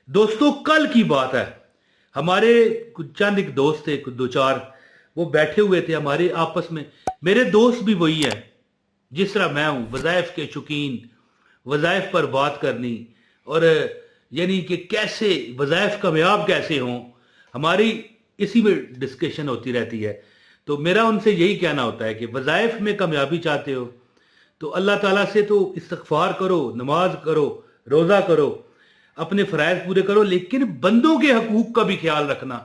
दोस्तों कल की बात है। हमारे कुछ चंद एक दोस्त थे, कुछ दो चार, वो बैठे हुए थे हमारे आपस में। मेरे दोस्त भी वही है जिस तरह मैं हूं, वज़ाइफ के शौकीन, वज़ाइफ पर बात करनी, और यानी कि कैसे वज़ाइफ कामयाब कैसे हों, हमारी इसी में डिस्कशन होती रहती है। तो मेरा उनसे यही कहना होता है कि वज़ाइफ में कामयाबी चाहते हो तो अल्लाह ताला से तो इस्तगफार करो, नमाज करो, रोज़ा करो, अपने फ़राइज़ पूरे करो, लेकिन बंदों के हकूक का भी ख्याल रखना।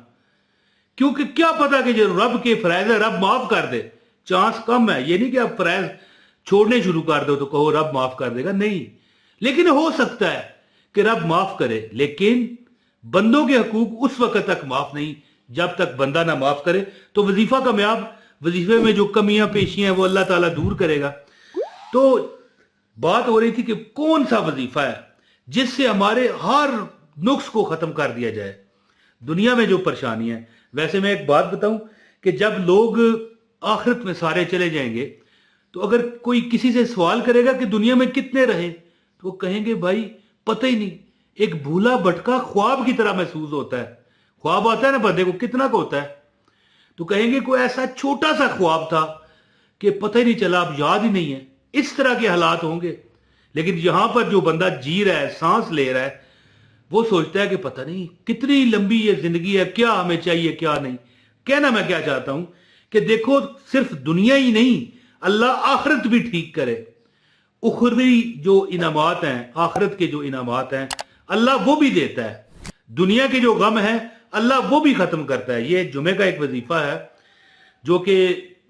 क्योंकि क्या पता कि जो रब के फ़राइज़ है रब माफ़ कर दे, चांस कम है। ये नहीं कि आप फ़राइज़ छोड़ने शुरू कर दो तो कहो रब माफ़ कर देगा, नहीं। लेकिन हो सकता है कि रब माफ़ करे, लेकिन बंदों के हकूक उस वक्त तक माफ़ नहीं जब तक बंदा ना माफ़ करे। तो वजीफ़ा कामयाब, वजीफे में जो कमियां पेशियां हैं वो अल्लाह ताला दूर करेगा। तो बात हो रही थी कि कौन सा वजीफा है जिससे हमारे हर नुक्स को खत्म कर दिया जाए, दुनिया में जो परेशानी है। वैसे मैं एक बात बताऊं कि जब लोग आखिरत में सारे चले जाएंगे तो अगर कोई किसी से सवाल करेगा कि दुनिया में कितने रहे, तो वो कहेंगे भाई पता ही नहीं, एक भूला भटका ख्वाब की तरह महसूस होता है। ख्वाब आता है ना बंदे को, कितना का होता है, तो कहेंगे कोई ऐसा छोटा सा ख्वाब था कि पता ही नहीं चला, अब याद ही नहीं है। इस तरह के हालात होंगे। लेकिन यहां पर जो बंदा जी रहा है, सांस ले रहा है, वो सोचता है कि पता नहीं कितनी लंबी ये जिंदगी है, क्या हमें चाहिए क्या नहीं। कहना मैं क्या चाहता हूं कि देखो, सिर्फ दुनिया ही नहीं, अल्लाह आखिरत भी ठीक करे। उखरवी जो इनामात हैं, आखिरत के जो इनामात हैं, अल्लाह वो भी देता है। दुनिया के जो गम है अल्लाह वो भी खत्म करता है। ये जुमे का एक वजीफा है जो कि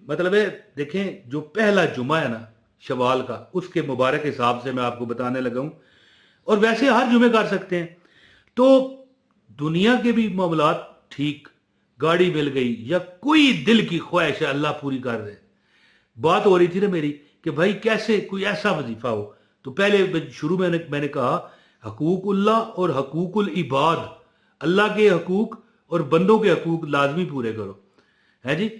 मतलब है, देखें जो पहला जुमा है ना शवाल का, उसके मुबारक हिसाब से मैं आपको बताने लगा हूं, और वैसे हर जुमे कर सकते हैं। तो दुनिया के भी मामलात ठीक, गाड़ी मिल गई या कोई दिल की ख्वाहिश है अल्लाह पूरी कर दे। बात हो रही थी ना मेरी कि भाई कैसे कोई ऐसा वजीफा हो। तो पहले शुरू में मैंने कहा हकूकुल्लाह और हकूकुल इबाद, अल्लाह के हकूक और बंदों के हकूक लाजमी पूरे करो, है जी।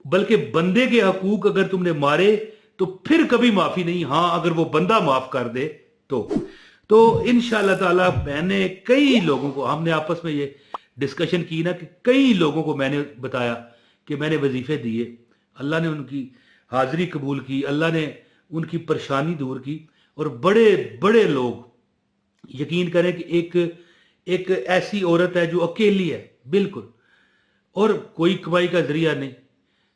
बल्कि बंदे के हकूक अगर तुमने मारे तो फिर कभी माफी नहीं, हां अगर वो बंदा माफ कर दे तो इंशाअल्लाह ताला। मैंने कई लोगों को, हमने आपस में ये डिस्कशन की ना कि कई लोगों को मैंने बताया कि मैंने वजीफे दिए, अल्लाह ने उनकी हाजिरी कबूल की, अल्लाह ने उनकी परेशानी दूर की। और बड़े बड़े लोग, यकीन करें कि एक ऐसी औरत है जो अकेली है बिल्कुल, और कोई कमाई का जरिया नहीं,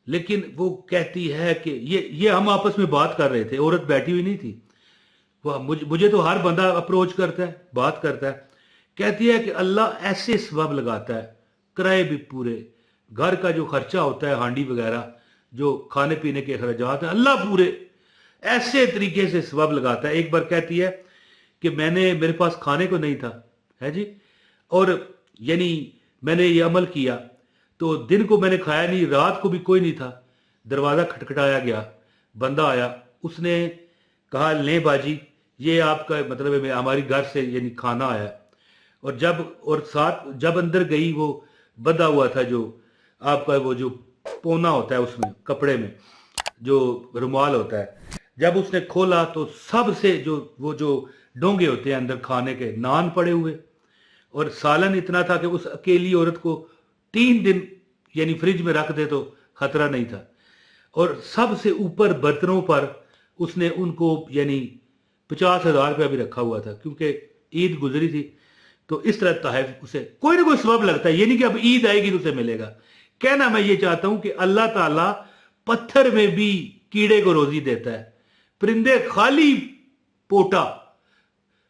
लेकिन वो कहती है कि ये हम आपस में बात कर रहे थे, औरत बैठी हुई नहीं थी, वो मुझे तो हर बंदा अप्रोच करता है, बात करता है, कहती है कि अल्लाह ऐसे सबब लगाता है, किराए भी पूरे, घर का जो खर्चा होता है, हांडी वगैरह जो खाने पीने के खर्चात हैं, अल्लाह पूरे ऐसे तरीके से सबब लगाता है। एक बार कहती है कि मेरे पास खाने को नहीं था, है जी, और यानी मैंने ये अमल किया तो दिन को मैंने खाया नहीं, रात को भी कोई नहीं था, दरवाज़ा खटखटाया गया, बंदा आया, उसने कहा ले बाजी ये आपका मतलब है हमारी घर से यानी खाना आया। और साथ जब अंदर गई, वो बंधा हुआ था जो आपका वो जो पोना होता है उसमें कपड़े में जो रुमाल होता है, जब उसने खोला तो सबसे जो डोंगे होते हैं अंदर खाने के, नान पड़े हुए, और सालन इतना था कि उस अकेली औरत को 3 दिन यानी फ्रिज में रख दे तो खतरा नहीं था। और सबसे ऊपर बर्तनों पर उसने उनको यानी 50,000 रुपया भी रखा हुआ था, क्योंकि ईद गुजरी थी। तो इस तरह तहफ उसे कोई ना कोई सबब लगता है, ये नहीं कि अब ईद आएगी तो उसे मिलेगा। कहना मैं ये चाहता हूं कि अल्लाह ताला पत्थर में भी कीड़े को रोजी देता है। परिंदे खाली पोटा,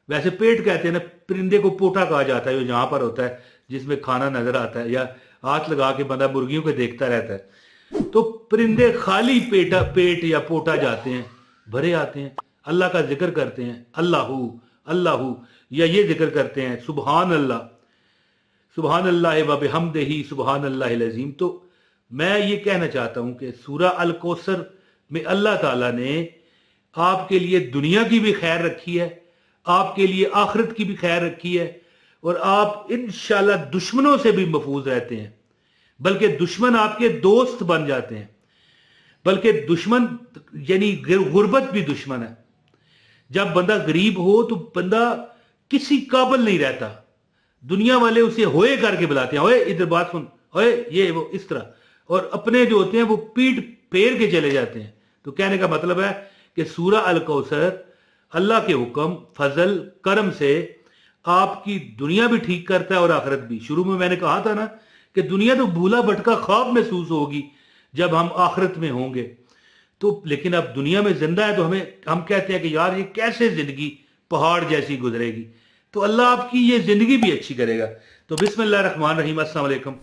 वैसे पेट कहते हैं ना, परिंदे को पोटा कहा जाता है, जो जहां पर होता है जिसमें खाना नजर आता है, या हाथ लगा के बंदा मुर्गियों को देखता रहता है। तो परिंदे खाली पेट या पोटा जाते हैं, भरे आते हैं, अल्लाह का जिक्र करते हैं, अल्लाहू अल्लाहू, या ये जिक्र करते हैं सुबहान अल्लाह, सुबहान अल्लाह व बिहम्दिही सुबहान अल्लाहिल अज़ीम। तो मैं ये कहना चाहता हूं कि सूरह अल कौसर में अल्लाह ताला ने आपके लिए दुनिया की भी खैर रखी है, आपके लिए आखिरत की भी खैर रखी है, और आप इंशाल्लाह दुश्मनों से भी महफूज रहते हैं, बल्कि दुश्मन आपके दोस्त बन जाते हैं। बल्कि दुश्मन यानी गुर्बत भी दुश्मन है। जब बंदा गरीब हो तो बंदा किसी काबिल नहीं रहता, دنیا والے اسے ہوئے کر کے بلاتے ہیں، اوئے ادھر بات سن، اوئے یہ وہ اس طرح، اور اپنے جو ہوتے ہیں وہ پیٹ پھیر کے چلے جاتے ہیں۔ تو کہنے کا مطلب ہے کہ سورہ الکوثر اللہ کے حکم، فضل، کرم سے آپ کی دنیا بھی ٹھیک کرتا ہے اور آخرت بھی۔ شروع میں نے کہا تھا نا کہ دنیا تو بھولا بھٹکا خواب محسوس ہوگی جب ہم آخرت میں ہوں گے، تو لیکن اب دنیا میں زندہ ہے تو ہم کہتے ہیں کہ یار یہ کیسے زندگی پہاڑ جیسی گزرے گی، تو اللہ آپ کی یہ زندگی بھی اچھی کرے گا۔ تو بسم اللہ الرحمن الرحیم، السلام علیکم۔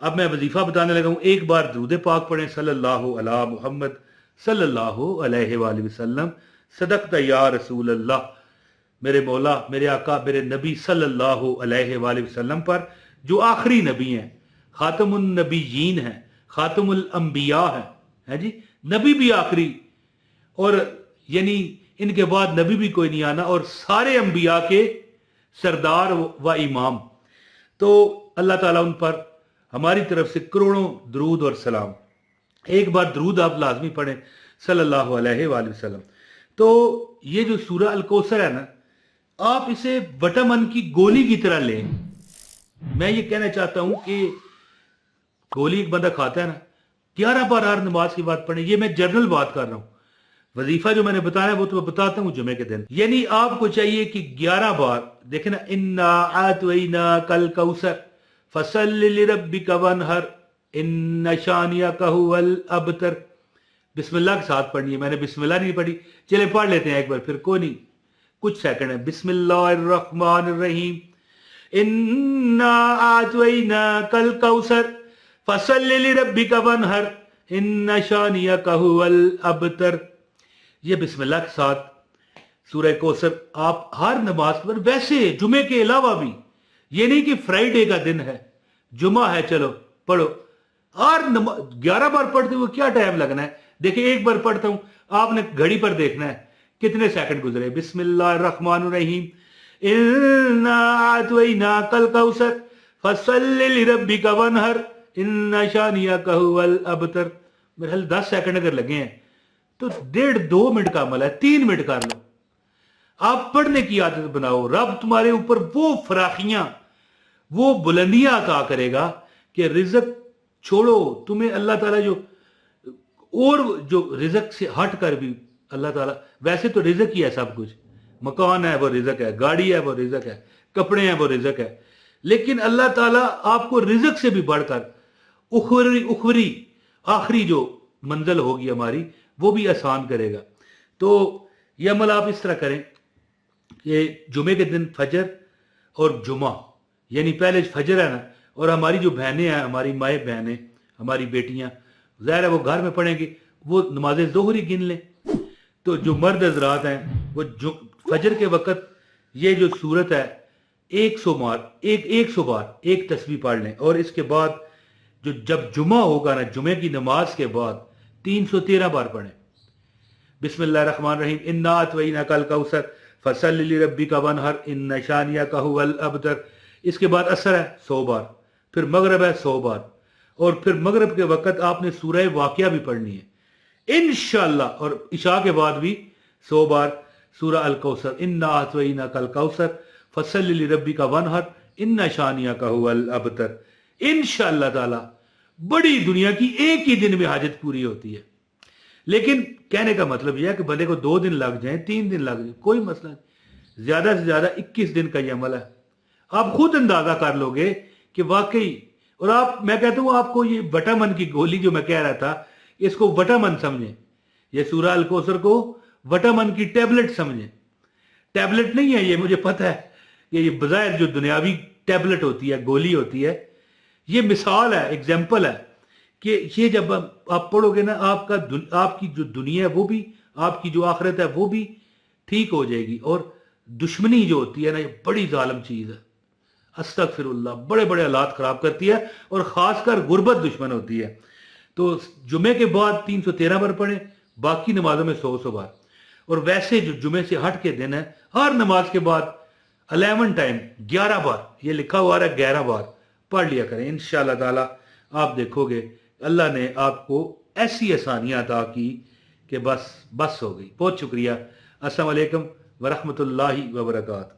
اب میں وظیفہ بتانے لگا ہوں۔ ایک بار درود پاک پڑھیں، صلی اللہ علی محمد صلی اللہ علیہ وآلہ وسلم۔ صدقت یا رسول اللہ، میرے مولا، میرے آقا، میرے نبی صلی اللہ علیہ وآلہ وسلم پر، جو آخری نبی ہیں، خاتم النبیین ہیں، خاتم الانبیاء ہیں جی، نبی بھی آخری، اور یعنی ان کے بعد نبی بھی کوئی نہیں آنا، اور سارے انبیاء کے سردار و امام۔ تو اللہ تعالیٰ ان پر ہماری طرف سے کروڑوں درود اور سلام۔ ایک بار درود آپ لازمی پڑھیں صلی اللہ علیہ وآلہ وسلم۔ تو یہ جو سورہ الکوثر ہے نا، آپ اسے وٹامن کی گولی کی طرح لیں۔ میں یہ کہنا چاہتا ہوں کہ گولی ایک بندہ کھاتا ہے نا، 11 بار ہر نماز کی بات پڑھیں۔ یہ میں جنرل بات کر رہا ہوں، وظیفہ جو میں نے بتایا وہ تو میں بتاتا ہوں جمعے کے دن۔ یعنی آپ کو چاہیے کہ 11 بار دیکھیں نا، انا اعطیناک الکوثر فصل لربک وانحر ان شانئک ھو الابتر۔ بسم اللہ کے ساتھ پڑھنی ہے، میں نے بسم اللہ نہیں پڑھی، چلے پڑھ لیتے ہیں ایک بار، پھر کوئی نہیں، کچھ سیکنڈ ہے۔ بسم اللہ الرحمن الرحیم، انا اعطیناک الکوثر فصل لربک وانحر ان شانئک ھو الابتر۔ یہ بسم اللہ کے ساتھ سورہ کوثر آپ ہر نماز پر، ویسے جمعے کے علاوہ بھی، یہ نہیں کہ فرائیڈے کا دن ہے، جمعہ ہے چلو پڑھو، ہر 11 بار پڑھتے ہوئے کیا ٹائم لگنا ہے؟ دیکھیں ایک بار پڑھتا ہوں، آپ نے گھڑی پر دیکھنا ہے کتنے سیکنڈ گزرے۔ بسم اللہ الرحمن الرحیم، انا اعطیناک الکوثر فصل لربک وانحر ان شانئک ھو الابتر۔ میرے خیال 10 سیکنڈ اگر لگے ہیں تو 1.5-2 منٹ کا عمل ہے، 3 منٹ کر لو۔ آپ پڑھنے کی عادت بناؤ، رب تمہارے اوپر وہ فراخیاں، وہ بلندیاں عطا کرے گا کہ رزق چھوڑو تمہیں اللہ تعالیٰ جو رزق سے ہٹ کر بھی اللہ تعالیٰ، ویسے تو رزق ہی ہے سب کچھ، مکان ہے وہ رزق ہے، گاڑی ہے وہ رزق ہے، کپڑے ہیں وہ رزق ہے، لیکن اللہ تعالیٰ آپ کو رزق سے بھی بڑھ کر اخروی آخری جو منزل ہوگی ہماری وہ بھی آسان کرے گا۔ تو یہ عمل آپ اس طرح کریں کہ جمعے کے دن فجر اور جمعہ، یعنی پہلے فجر ہے نا، اور ہماری جو بہنیں ہیں، ہماری مائیں بہنیں، ہماری بیٹیاں، ظاہر ہے وہ گھر میں پڑھیں گی، وہ نماز ظہر ہی گن لیں۔ تو جو مرد حضرات ہیں وہ فجر کے وقت یہ جو صورت ہے 100 بار ایک تسبیح پڑھ لیں، اور اس کے بعد جب جمعہ ہوگا نا، جمعے کی نماز کے بعد 313 بار پڑھیں۔ بسم اللہ الرحمن الرحیم، انا اعطیناک الکوثر فصل لربک وانحر ان شانئک ھو الابتر۔ اس کے بعد عصر ہے 100 بار، پھر مغرب ہے 100 بار، اور پھر مغرب کے وقت آپ نے سورہ واقعہ بھی پڑھنی ہے انشاءاللہ، اور عشاء کے بعد بھی 100 بار سورہ الکوثر، انا اعطیناک الکوثر فصل لربک وانحر ان شانئک ھو الابتر۔ انشاءاللہ تعالی بڑی دنیا کی ایک ہی دن میں حاجت پوری ہوتی ہے۔ لیکن کہنے کا مطلب یہ ہے کہ بندے کو 2 دن لگ جائیں، 3 دن لگ جائیں، کوئی مسئلہ نہیں، زیادہ سے زیادہ 21 دن کا یہ عمل ہے۔ آپ خود اندازہ کر لو گے کہ واقعی، اور میں کہتا ہوں آپ کو یہ وٹامن کی گولی جو میں کہہ رہا تھا، اس کو وٹامن سمجھیں، یہ سورہ الکوثر کو وٹامن کی ٹیبلٹ سمجھیں۔ ٹیبلٹ نہیں ہے یہ، مجھے پتہ ہے کہ یہ بظاہر جو دنیاوی ٹیبلٹ ہوتی ہے، گولی ہوتی ہے، یہ مثال ہے، ایگزامپل ہے کہ یہ جب آپ پڑھو گے نا، آپ کی جو دنیا ہے وہ بھی، آپ کی جو آخرت ہے وہ بھی ٹھیک ہو جائے گی۔ اور دشمنی جو ہوتی ہے نا، یہ بڑی ظالم چیز ہے، استغفر اللہ، بڑے بڑے حالات خراب کرتی ہے، اور خاص کر غربت دشمن ہوتی ہے۔ تو جمعے کے بعد 313 بار پڑھیں، باقی نمازوں میں 100 بار، اور ویسے جو جمعے سے ہٹ کے دن ہے، ہر نماز کے بعد 11 ٹائم 11 بار، یہ لکھا ہوا ہے 11 بار پڑھ لیا کریں۔ انشاءاللہ تعالی آپ دیکھو گے اللہ نے آپ کو ایسی آسانیاں عطا کی کہ بس ہو گئی۔ بہت شکریہ۔ السلام علیکم ورحمۃ اللہ وبرکاتہ۔